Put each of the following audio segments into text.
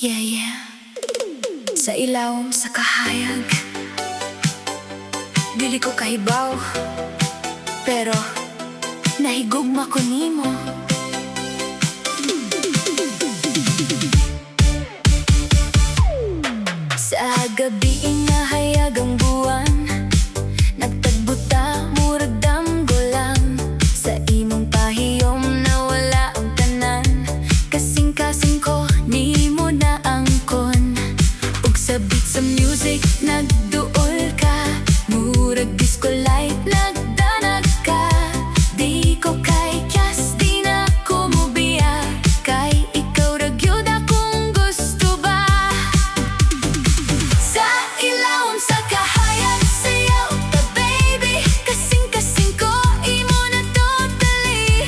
Yeah, yeah. Sa ilawom sa kahayag, dili ko kahibaw, pero nahigugma ko nimo. Sa gabi inahayag ang buwan, nagtagbuta murag damgo lang. Sa imong pahiyom na wala ang tanan, kasing-kasing ko nimo na angkon. Ug sa beat sa music nagduol ka, murag disco light nagdanag ka. Di ko kay just di na ko mubiya, kay ikaw ra gyud akong gusto ba. Sa ilawom sa kahayag sayaw ka baby, kasing-kasing ko imo na totally.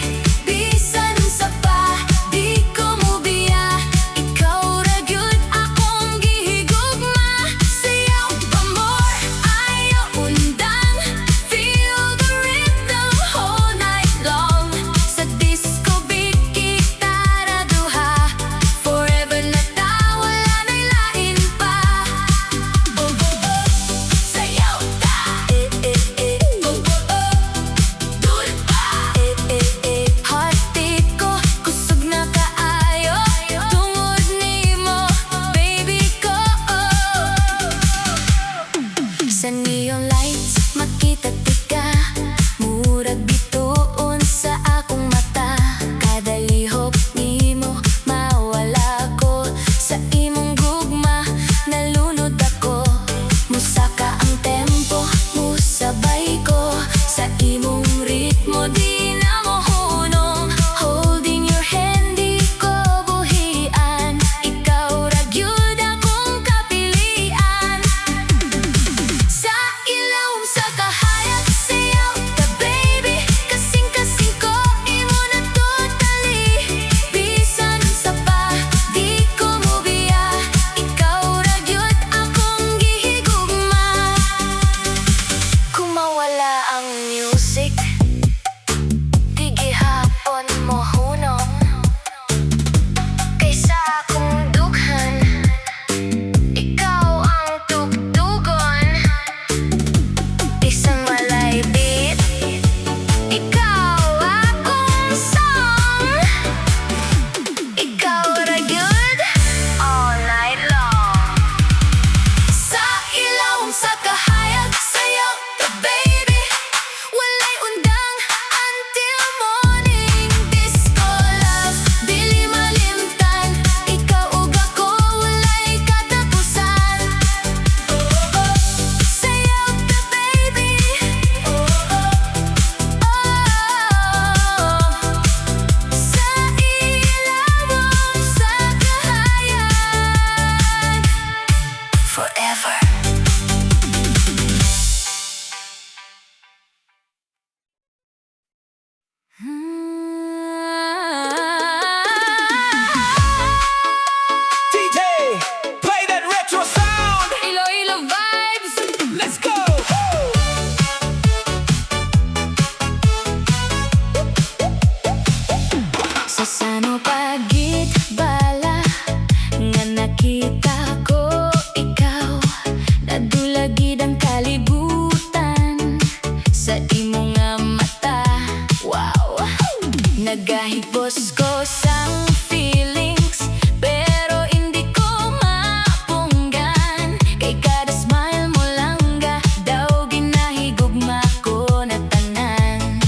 Bisan sa pa di ko mubiya, ikaw ra gyud akong gihigugma. Sayaw pa more, ayaw undang, feel the rhythm whole night long. Sa disco beat kita ra duha, forever na ta, wala na'y lain pa. Oh, oh, oh, sayaw ta. Oh, oh, oh, dul pa. Heartbeat ko, kusog na kaayo, tungod nimo, baby ko. Sa neon lights, makita tika, murag bituon sa akong mata. Kada lihok nimo, mawala ko. Sa imong gugma, nalunod ako. Musaka ang tempo, musabay ko. Sa imong ritmo, di na mo hunong. Holding your hand, di ko buhian. Ikaw ra gyud akong kapilian. Sa ilawom sa kahayag sayaw ka baby, kasing-kasing ko imo na totally. Bisan sa pa di ko mubiya, ikaw ra gyud akong gihigugma. Kung mawala ang music, di gihapon mo hunong. Kaysa akong dughan, ikaw ang tugtugon. Isang walay beat, ikaw akong song. Ikaw ra gyud all night long. Sa ilawom sa kahayag sayaw ka baby, walay undang until morning. Disco love, dili malimtan, ikaw ug ako walay katapusan. Oh, oh, sayaw ka baby. Oh, oh, oh. Sa ilawom sa kahayag, forever. DJ, play that retro sound. Ilo-ilo vibes. Let's go. Sa sano pagit bala nga nakita ko ikaw, nadulagid ang kalibutan sa imong nga mata. Wow, nagahigos ko sang feelings, pero hindi ko mapunggan. Kay kada smile mo lang ga, daw ginahigugma ko na tanan.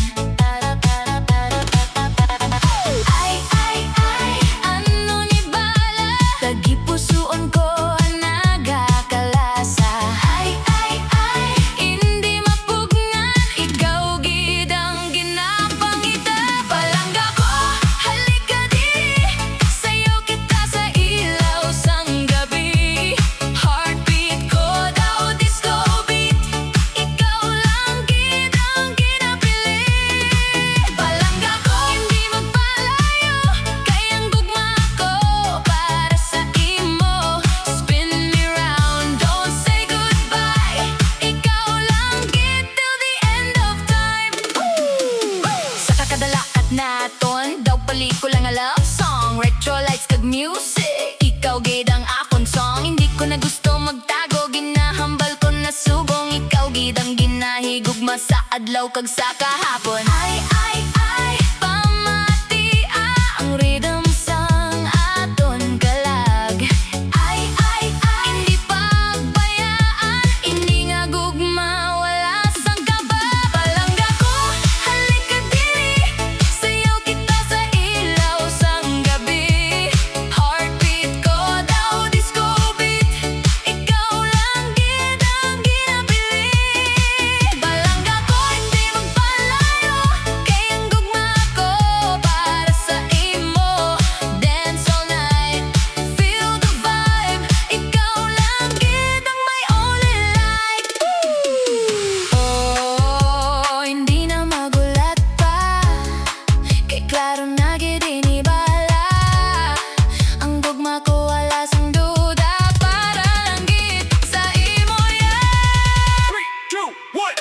Ay, ay, ay, ano ni bala? Tagipusoon ko ang nagakalasa. Ay, ay, ay, hindi mapugnan, ikaw gid ang ginapangita. Palangga ko, halika di, sayaw kita sa ilaw sang gabi. Heartbeat ko daw disco beat, ikaw lang gid ang ginapili. Palangga ko, hindi magpalayo, kay ang gugma ko para sa imo. Spin me round, don't say goodbye, ikaw lang gid till the end of time. Sa kakadalakat naton, daw pelikula nga love song, retro lights kag music, ikaw gid ang adlaw kag sa kahapon. Ay, pamatia ang rhythm sang aton kalag. Ay, hindi pagbayaan, ini nga gugma wala sang kaba. Palangga ko, halika diri, sayaw kita sa ilaw sang gabi. Heartbeat ko daw disco beat, ikaw lang gid ang ginapili. Palangga ko, hindi magpalayo, kay ang gugma ko para sa imo. Dance all night, feel the vibe, ikaw lang gid ang may only light. Oh, hindi na magulat pa, kay klaro na gid inibala. Ang gugma ko wala sang duda, para lang gid sa imo, yeah. 3, 2, 1.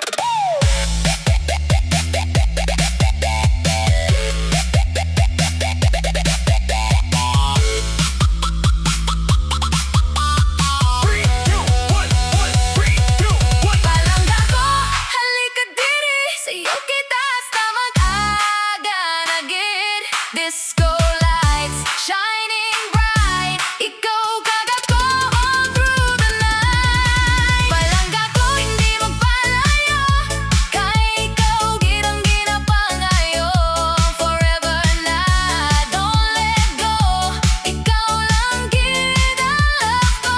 Palangga ko, halika diri, sayaw kita hasta mag-aga na gid. Disco lights shining bright, ikaw kagad ko all through the night. Palangga ko, hindi magpalayo, kay ikaw gid ang ginapangayo. Forever na, don't let go, ikaw lang gid ang love ko.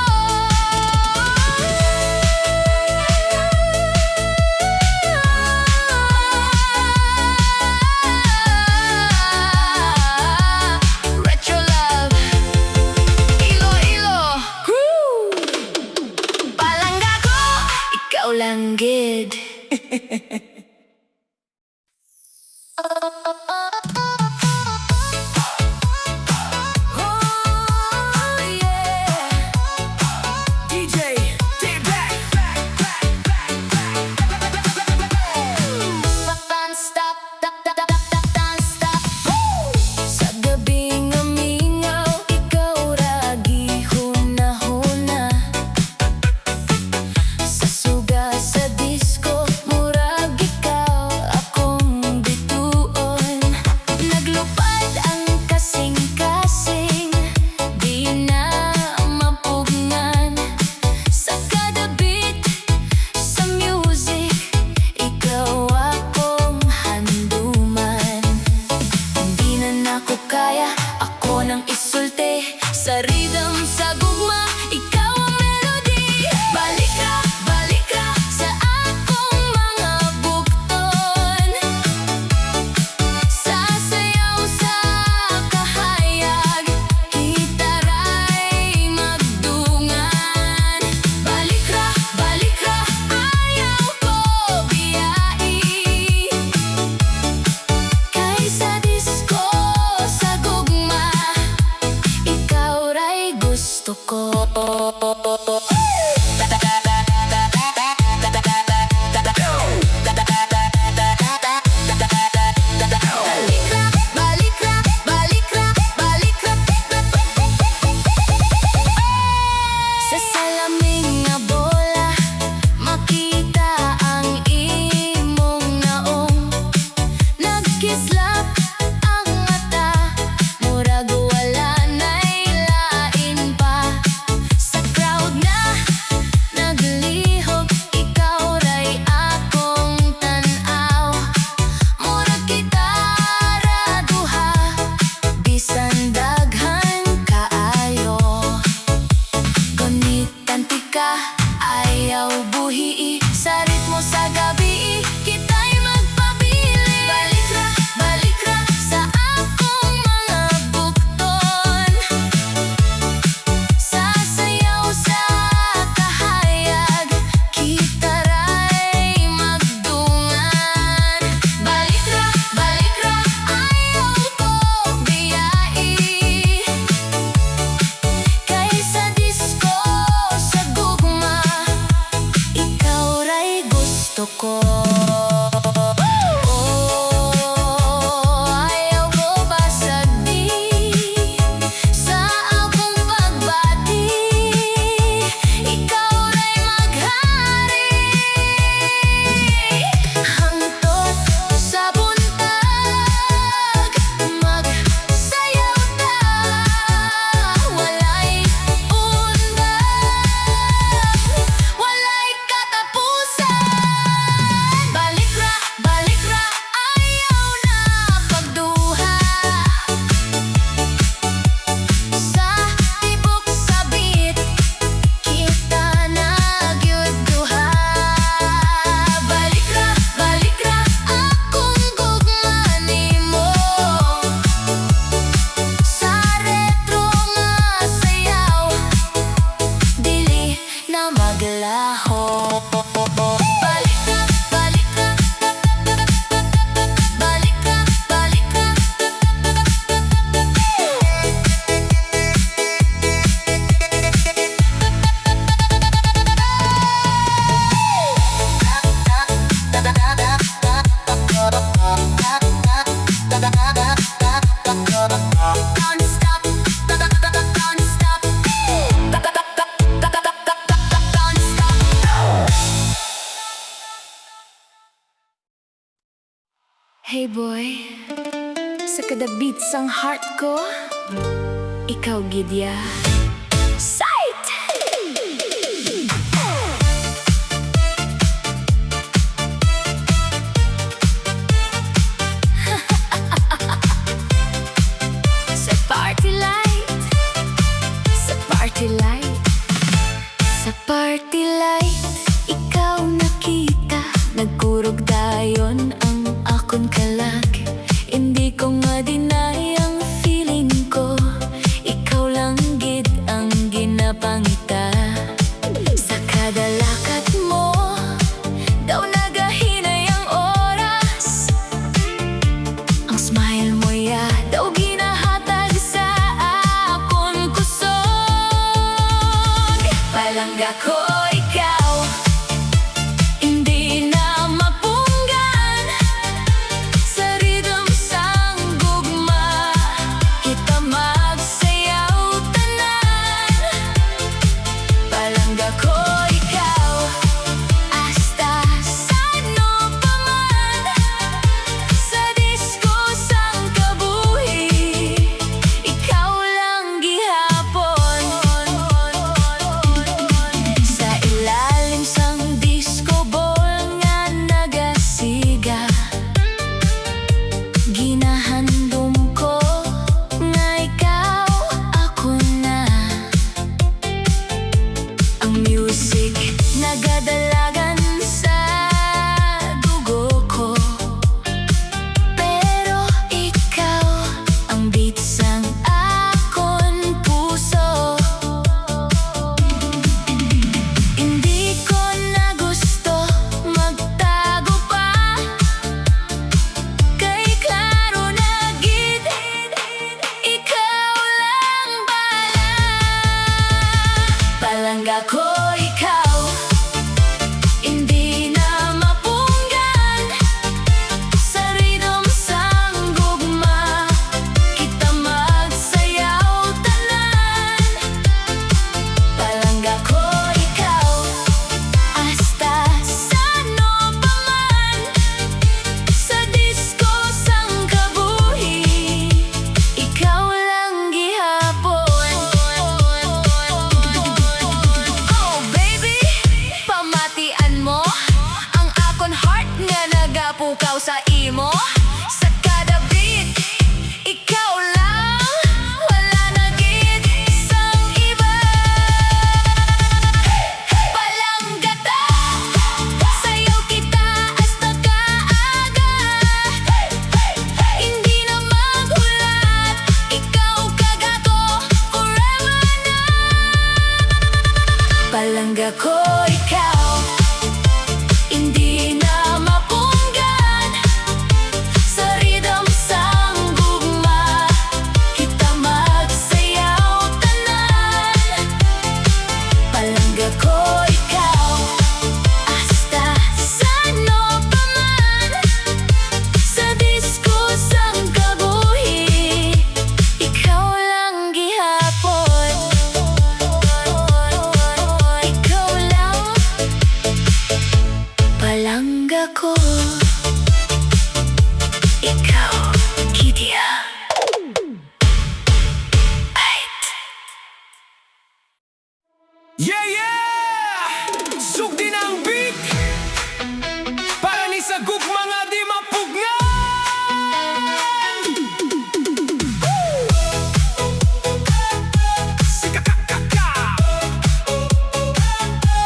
Retro love, ilo, palangga ko, ikaw lang gid. Oh, yeah. DJ, take it back. Non-stop, non-stop. Sa gabing amingaw, ikaw ra gihuna-huna. Sa suga sa disco, murag ikaw akong bituon. Naglupad ang kasing-kasing, di na mapugngan. Sa kada beat, sa music, ikaw akong handuman. Hindi na nako kaya, ako nang isulti. Sa rhythm, sa gugma, ikaw ang melody. Balik ka sa akong mga bukton. Sasayaw sa kahayag, kita ra'y magdungan. Balik ka, ayaw ko biyai. Kay sa disco, sa gugma, ikaw ra'y gusto ko. Balik ra. Sa salaming nga bola, makita ang imong naong. Nagkislap ang mata, murag wala na'y lain pa. Sa crowd boy, sa kada beat sang heart ko, ikaw gidya. Sight! Sa party light, sa party light, sa party light, ikaw nakita, nagkurog dayon ang akon kalag. Hindi ko ma-deny ang feeling ko, ikaw lang gid ang ginapangita. Sa kada lakad mo, daw nagahinay ang oras. Ang smile mo ya, daw ginahatag sa akon kusog. Palangga ko ikaw, hindi na mapunggan. Sa rhythm sang gugma, kita magsayaw tanan. Palangga ko ikaw, hasta sa ano pa man. Sa disco sang kabuhi, ikaw lang gihapon. Sa ilalim sang disco ball nga nagasiga, ginahandom ko nga ikaw ako na. Ang music nagadalagan sa dugo ko, pero ikaw ang beat sang akon puso. Hindi ko na gusto magtago pa, kay klaro na gid, ikaw lang bala. Palangga ko ikaw, hindi na mapunggan. Sa rhythm sang gugma, kita magsayaw tanan. Palangga ko ikaw, hasta sa ano pa man. Sa disco sang kabuhi, ikaw lang gihapon. Oh baby, pamatian mo ang akon heart nga nagapukaw sa imo. Sa kada beat, ikaw lang, wala na gid sang iba. Palangga ta, sayaw kita hasta kaaga. Hindi na maghulat, ikaw kagato forever na. Palangga ko ikaw, hindi na mapunggan. Sa rhythm sang gugma, kita magsayaw tanan. Palangga ko ikaw, hasta sa ano pa man. Sa disco sang kabuhi, ikaw lang gihapon. Ikaw lang, palangga ko, ikaw gidya. Yeah, yeah! Sugdi ng beat para ni sa gugma nga di mapugnan. Sikakakaka.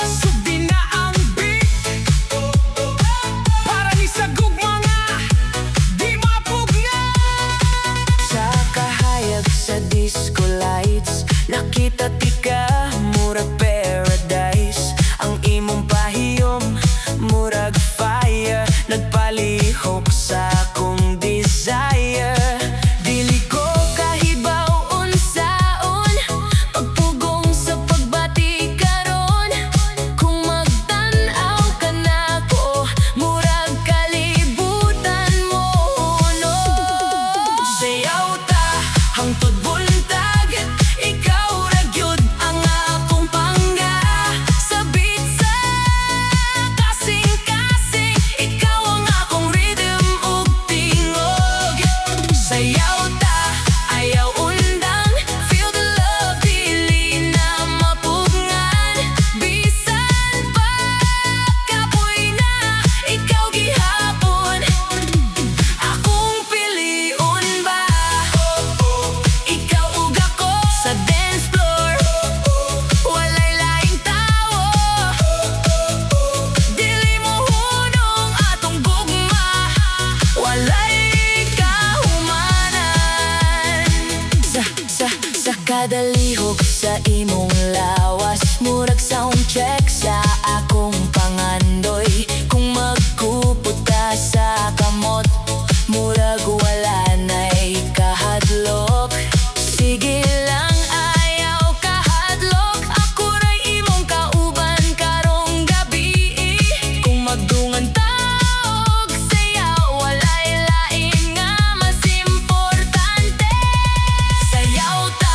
Sugdi na ang beat para ni sa gugma nga di mapugnan. Sa kahayag sa disco lights, nakita tika murag paradise. Ang imong pahiyom murag fire, nagpalihok sa akong desire. Dili ko kahibaw unsaon pagpugong sa pagbati karon. Kung magtan-aw ka nako, murag kalibutan mo no. Sayaw ta hangtod buntag, ikaw ra gyud ang kada lihok sa imong lawas, murag sound check sa akong pangandoy. Kung magkupot ka sa kamot, murag wala na'y kahadlok. Sige lang, ayaw kahadlok, ako ray imong kauban karong gabi. Kung magdungan taog sayaw, walay lain nga mas importante. Sayaw ta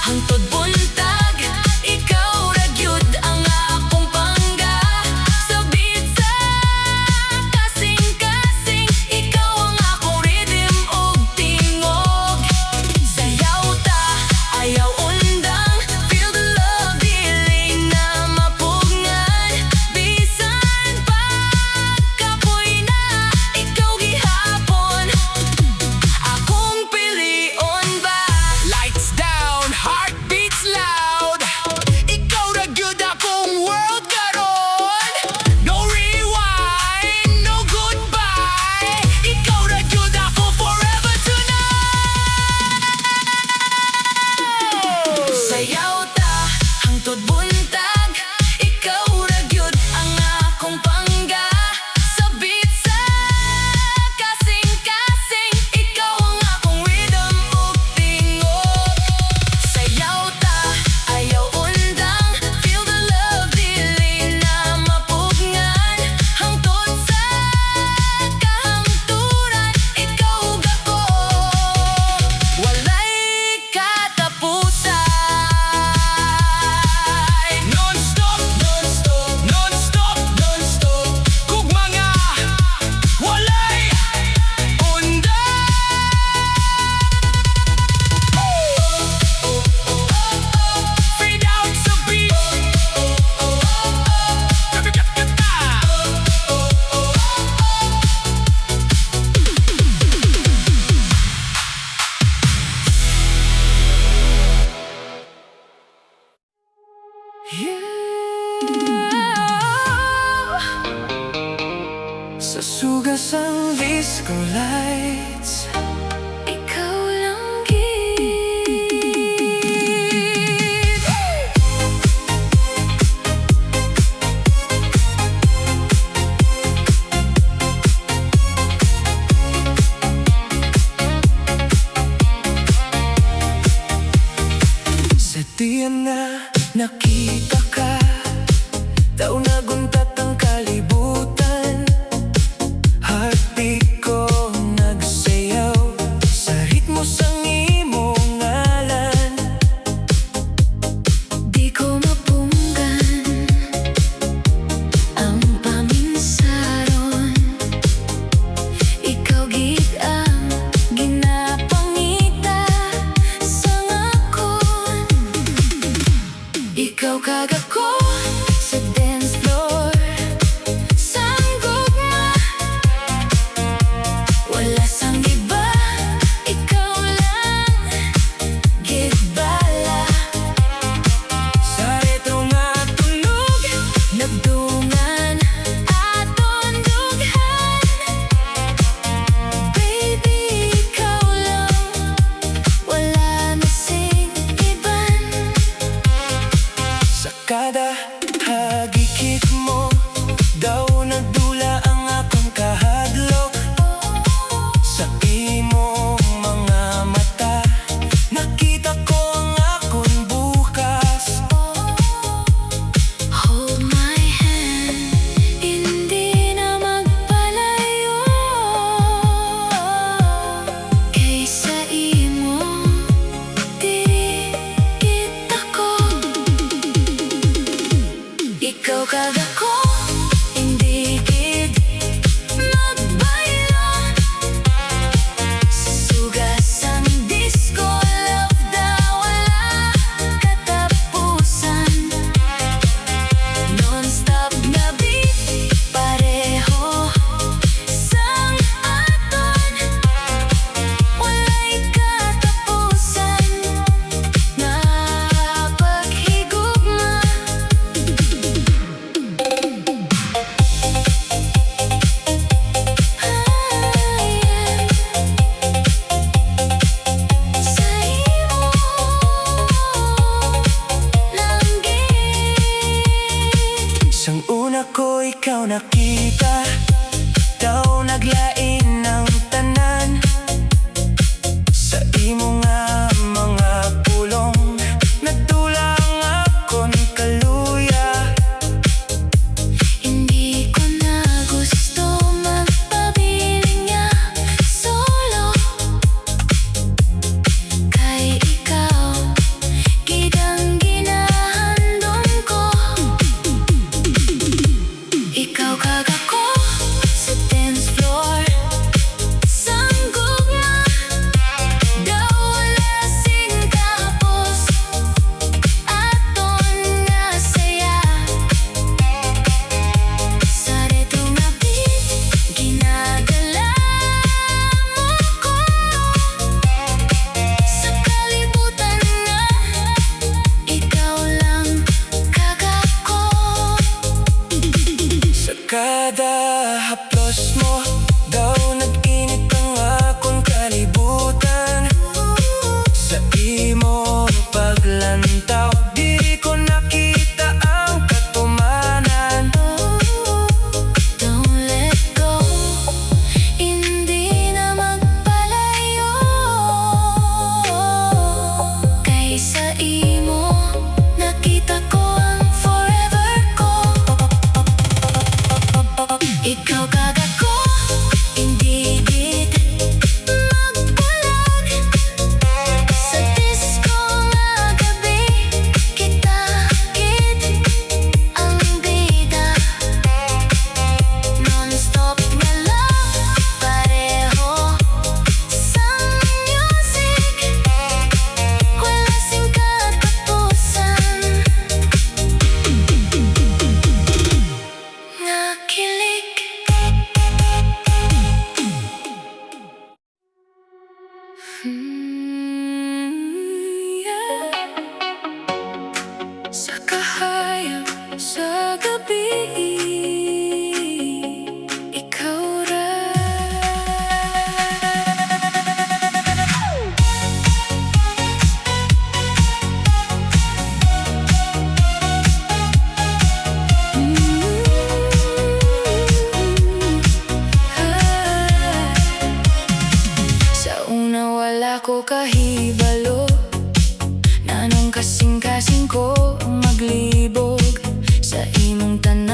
hangtod buntag, ikaw ra gyud ang akong pangga. Sabit sa kasing-kasing, ikaw ang akong rhythm ug tingog. Sayaw ta, ayaw undang, feel the love dili na mapugngan. Bisan pagkapoy na, ikaw gihapon akong pilion ba. Lights down, heartbeats loud. Ikaw ra gyud akong world karon. No rewind, no goodbye. Ikaw ra gyud ako forever tonight. Sayaw ta hangtod buntag, ikaw ra gyud ang akong pangga. Sabit sa kasing-kasing, ikaw ang akong rhythm ug tingog. Sayaw ta, ayaw undang, feel the love dili na mapugngan. Hangtod sa kahangturan, ikaw ug ako, walay katapusan. Non-stop, non-stop, non-stop, non-stop. Kung mga walay undang. Fade out sa beat. Kabigat ka ta. Sa sugas ang disco lights, ikaw lang gid. Sa diyan na nakita ka, daw naguntat ang kalibutan. Heartbeat ko nagsayaw sa ritmo sang imong ngalan. Di ko mapunggan ang paminsaron, ikaw gid ang ginapangita sang akon. Ikaw kagako sa dance floor, sang gugma, wala sang iba, ikaw lang gid bala. Sa retro nga tunog, nagdungan aton dughan. Baby, ikaw lang, wala na sing iban. Sa kada hagikit mo, daw nagdula ang akong kahadlok. Sa imong mga mata, nakita ko ang akong bukas. Hold my hand, hindi na magpalayo. Kaysa imo, diri kita ko. Ikaw kagako, hindi gid magbaylo. Sugas ang disco, love da wala katapusan. Non-stop na beat, pareho sang aton. Walay katapusan na paghigugma. ikaw nakita, daw naglain ng tanan. Sa imo nga mga pulong, nagdulang akon kaluya. Hindi ko na gusto magpabiling niya solo. Kay ikaw, gidang ginahandong ko. Ikaw kagako sa dance floor. Sanggog na daw wala sing tapos. Aton nga saya sa reto nga beat, ginadala mo ko sa kalibutan nga. Ikaw lang kagako. Sa kada haplos mo, daw nag-init ang akong kalibutan. Sa imo paglantaw, di ko nakita ang katumanan. Don't let go, hindi na magpalayo. Kay sa imo, nakita ko ang forever ko. Ikaw kagako, hindi gid magbulag. Sa disco nga gabi, kita gid ang bida. Non-stop nga love, pareho sa music. Wala sing katapusan. Nga kilig. Yeah. Sa kahayag sa gabi, ikaw ra. Sa una wala ko kahibalo, nanong kasing-kasing ko ang maglibog sa imong tanan.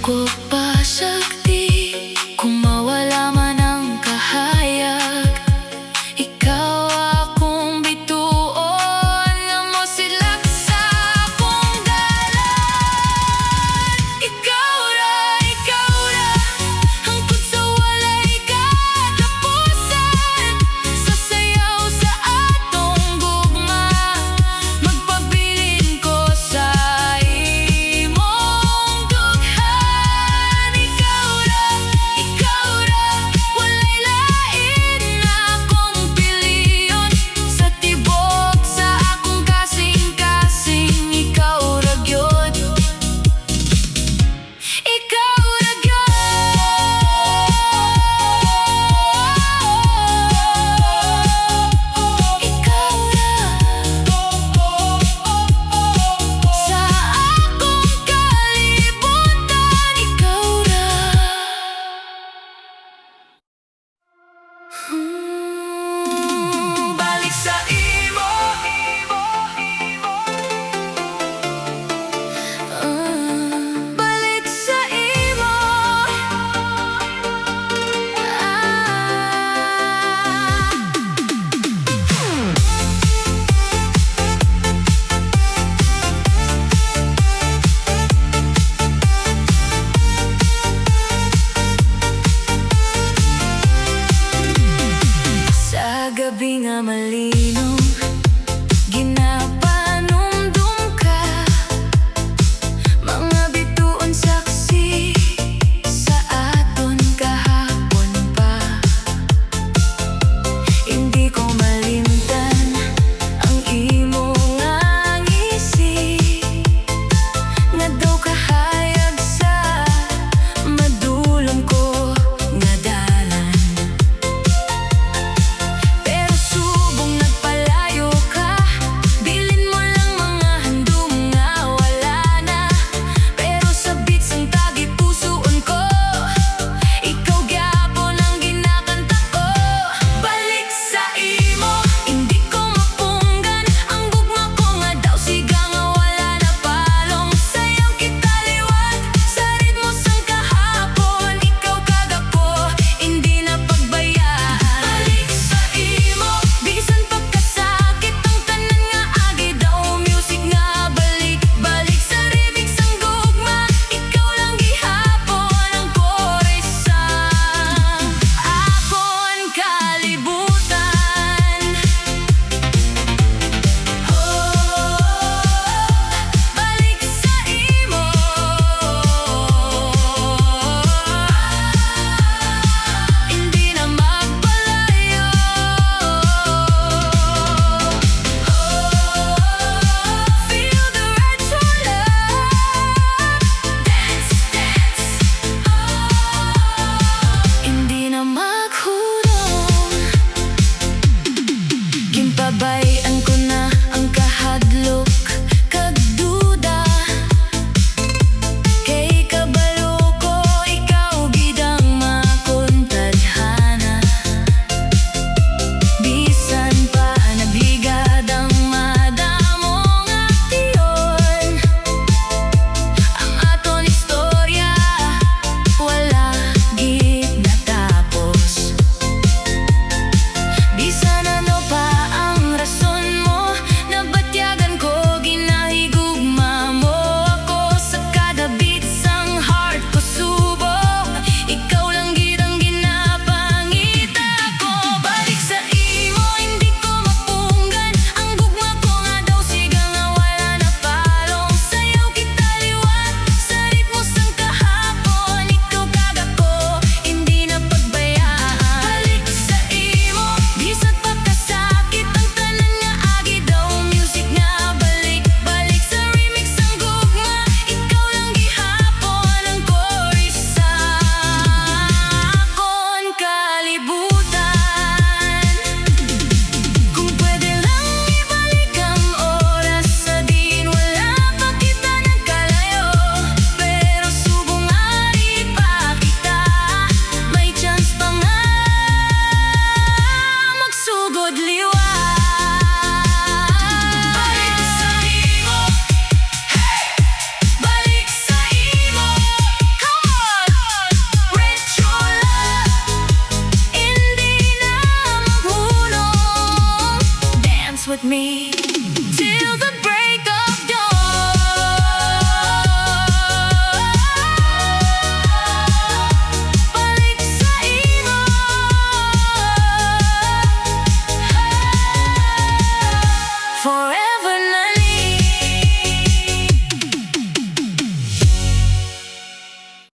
ko